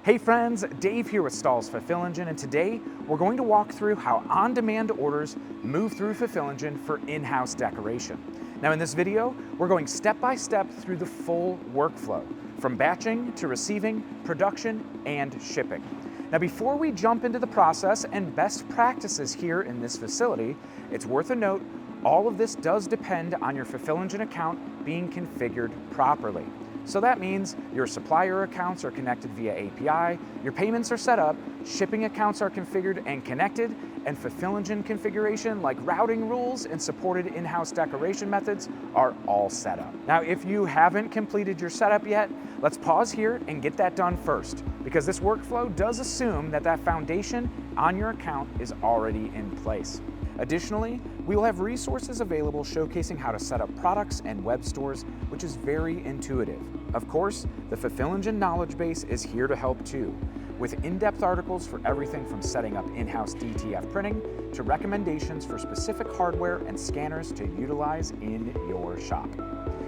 Hey friends, Dave here with STAHLS Fulfill Engine, and today we're going to walk through how on-demand orders move through Fulfill Engine for in-house decoration. Now in this video, we're going step by step through the full workflow, from batching to receiving, production, and shipping. Now before we jump into the process and best practices here in this facility, it's worth a note, all of this does depend on your Fulfill Engine account being configured properly. So that means your supplier accounts are connected via API, your payments are set up, shipping accounts are configured and connected, and Fulfill Engine configuration like routing rules and supported in-house decoration methods are all set up. Now, if you haven't completed your setup yet, let's pause here and get that done first, because this workflow does assume that that foundation on your account is already in place. Additionally, we will have resources available showcasing how to set up products and web stores, which is very intuitive. Of course, the Fulfill Engine knowledge base is here to help too, with in-depth articles for everything from setting up in-house DTF printing to recommendations for specific hardware and scanners to utilize in your shop.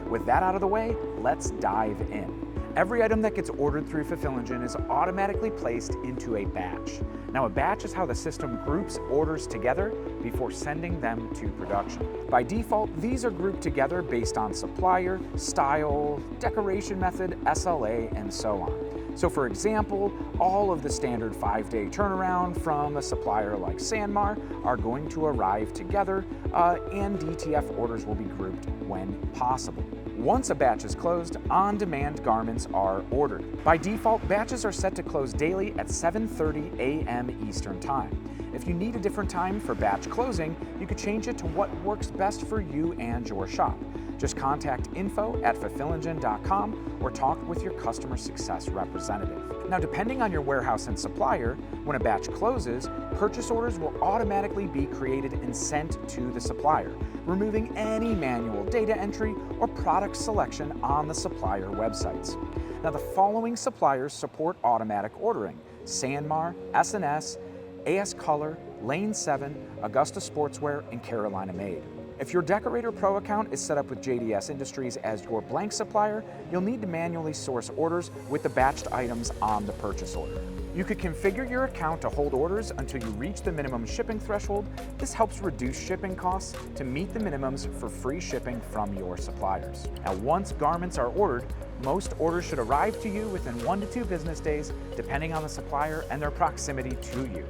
With that out of the way, let's dive in. Every item that gets ordered through Fulfill Engine is automatically placed into a batch. Now a batch is how the system groups orders together before sending them to production. By default, these are grouped together based on supplier, style, decoration method, SLA, and so on. So for example, all of the standard 5-day turnaround from a supplier like Sanmar are going to arrive together, and DTF orders will be grouped when possible. Once a batch is closed, on-demand garments are ordered. By default, batches are set to close daily at 7:30 a.m. Eastern Time. If you need a different time for batch closing, you could change it to what works best for you and your shop. Just contact info@fulfillengine.com or talk with your customer success representative. Now, depending on your warehouse and supplier, when a batch closes, purchase orders will automatically be created and sent to the supplier, removing any manual data entry or product selection on the supplier websites. Now, the following suppliers support automatic ordering: Sanmar, S&S, AS Color, Lane 7, Augusta Sportswear, and Carolina Made. If your Decorator Pro account is set up with JDS Industries as your blank supplier, you'll need to manually source orders with the batched items on the purchase order. You could configure your account to hold orders until you reach the minimum shipping threshold. This helps reduce shipping costs to meet the minimums for free shipping from your suppliers. Now, once garments are ordered, most orders should arrive to you within 1 to 2 business days, depending on the supplier and their proximity to you.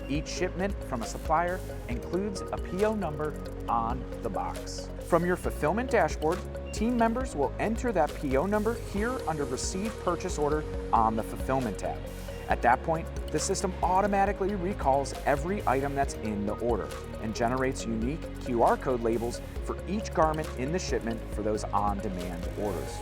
Each shipment from a supplier includes a PO number on the box. From your fulfillment dashboard, team members will enter that PO number here under Receive Purchase Order on the Fulfillment tab. At that point, the system automatically recalls every item that's in the order and generates unique QR code labels for each garment in the shipment for those on-demand orders.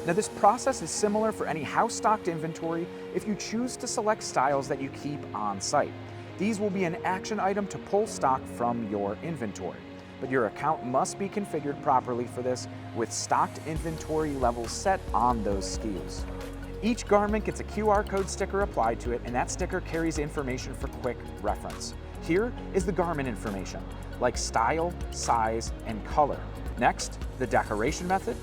Now, this process is similar for any house-stocked inventory if you choose to select styles that you keep on site. These will be an action item to pull stock from your inventory, but your account must be configured properly for this with stocked inventory levels set on those SKUs. Each garment gets a QR code sticker applied to it, and that sticker carries information for quick reference. Here is the garment information, like style, size, and color. Next, the decoration method,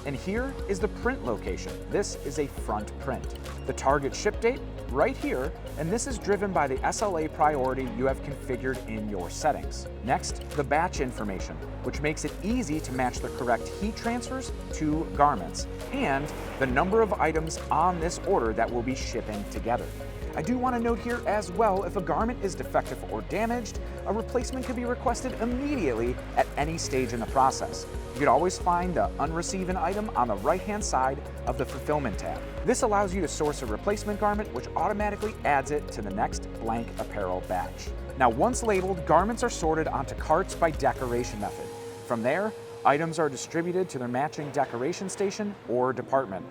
and here is the print location. This is a front print. The target ship date, right here, and this is driven by the SLA priority you have configured in your settings. Next, the batch information, which makes it easy to match the correct heat transfers to garments, and the number of items on this order that will be shipping together. I do want to note here as well, if a garment is defective or damaged, a replacement could be requested immediately at any stage in the process. You could always find the Unreceive an Item on the right-hand side of the Fulfillment tab. This allows you to source a replacement garment, which automatically adds it to the next blank apparel batch. Now, once labeled, garments are sorted onto carts by decoration method. From there, items are distributed to their matching decoration station or department.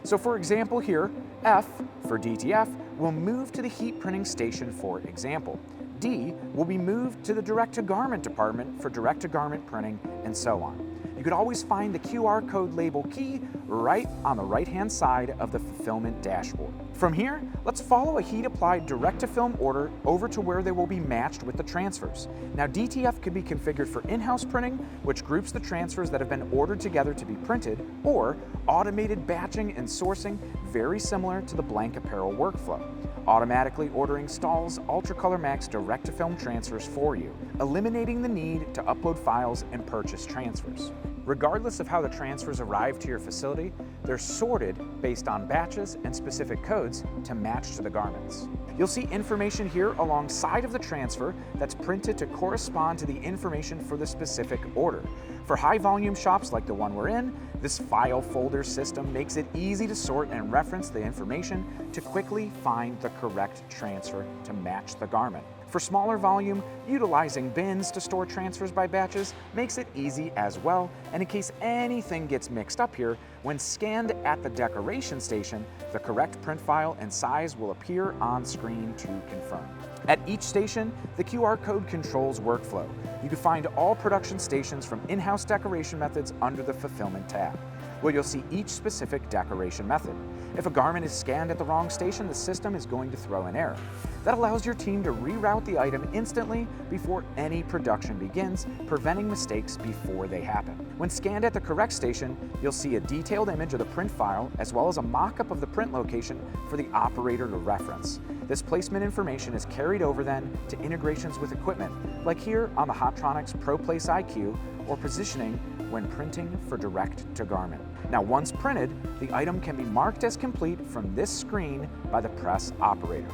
So for example here, F for DTF will move to the heat printing station, for example. D will be moved to the direct-to-garment department for direct-to-garment printing, and so on. You could always find the QR code label key right on the right-hand side of the fulfillment dashboard. From here, let's follow a heat-applied direct-to-film order over to where they will be matched with the transfers. Now, DTF can be configured for in-house printing, which groups the transfers that have been ordered together to be printed, or automated batching and sourcing, very similar to the blank apparel workflow, automatically ordering STAHLS Ultracolor Max direct-to-film transfers for you, eliminating the need to upload files and purchase transfers. Regardless of how the transfers arrive to your facility, they're sorted based on batches and specific codes to match to the garments. You'll see information here alongside of the transfer that's printed to correspond to the information for the specific order. For high volume shops like the one we're in, this file folder system makes it easy to sort and reference the information to quickly find the correct transfer to match the garment. For smaller volume, utilizing bins to store transfers by batches makes it easy as well, and in case anything gets mixed up here, when scanned at the decoration station, the correct print file and size will appear on screen to confirm. At each station, the QR code controls workflow. You can find all production stations from in-house decoration methods under the Fulfillment tab, where you'll see each specific decoration method. If a garment is scanned at the wrong station, the system is going to throw an error. That allows your team to reroute the item instantly before any production begins, preventing mistakes before they happen. When scanned at the correct station, you'll see a detailed image of the print file as well as a mock-up of the print location for the operator to reference. This placement information is carried over then to integrations with equipment, like here on the Hotronix ProPlace IQ, or positioning when printing for direct-to-garment. Now, once printed, the item can be marked as complete from this screen by the press operator.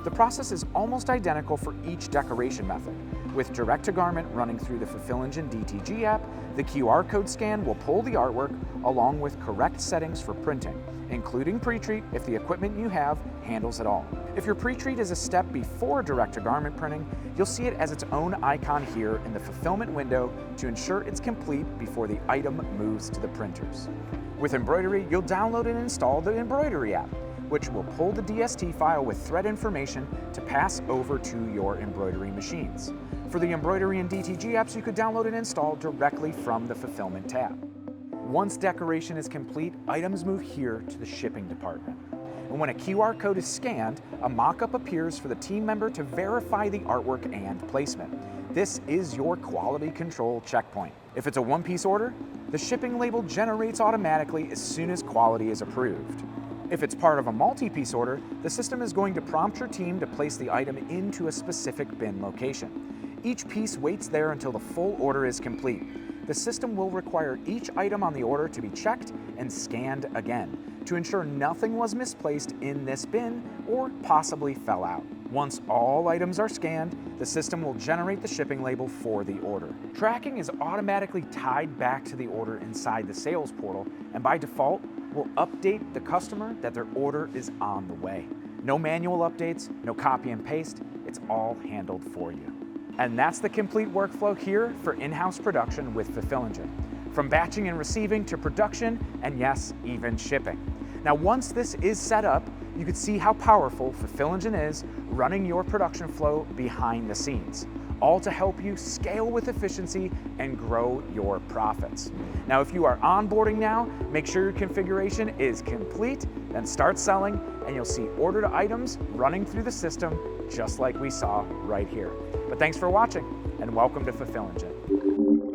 The process is almost identical for each decoration method. With direct-to-garment running through the Fulfill Engine DTG app, the QR code scan will pull the artwork along with correct settings for printing, including pre-treat if the equipment you have handles it all. If your pre-treat is a step before direct-to-garment printing, you'll see it as its own icon here in the fulfillment window to ensure it's complete before the item moves to the printers. With embroidery, you'll download and install the embroidery app, which will pull the DST file with thread information to pass over to your embroidery machines. For the embroidery and DTG apps, you could download and install directly from the Fulfillment tab. Once decoration is complete, items move here to the shipping department. And when a QR code is scanned, a mock-up appears for the team member to verify the artwork and placement. This is your quality control checkpoint. If it's a one-piece order, the shipping label generates automatically as soon as quality is approved. If it's part of a multi-piece order, the system is going to prompt your team to place the item into a specific bin location. Each piece waits there until the full order is complete. The system will require each item on the order to be checked and scanned again to ensure nothing was misplaced in this bin or possibly fell out. Once all items are scanned, the system will generate the shipping label for the order. Tracking is automatically tied back to the order inside the sales portal, and by default, will update the customer that their order is on the way. No manual updates, no copy and paste, it's all handled for you. And that's the complete workflow here for in-house production with Fulfill Engine. From batching and receiving to production, and yes, even shipping. Now, once this is set up, you can see how powerful Fulfill Engine is running your production flow behind the scenes, all to help you scale with efficiency and grow your profits. Now, if you are onboarding now, make sure your configuration is complete, then start selling, and you'll see ordered items running through the system just like we saw right here. But thanks for watching, and welcome to Fulfill Engine.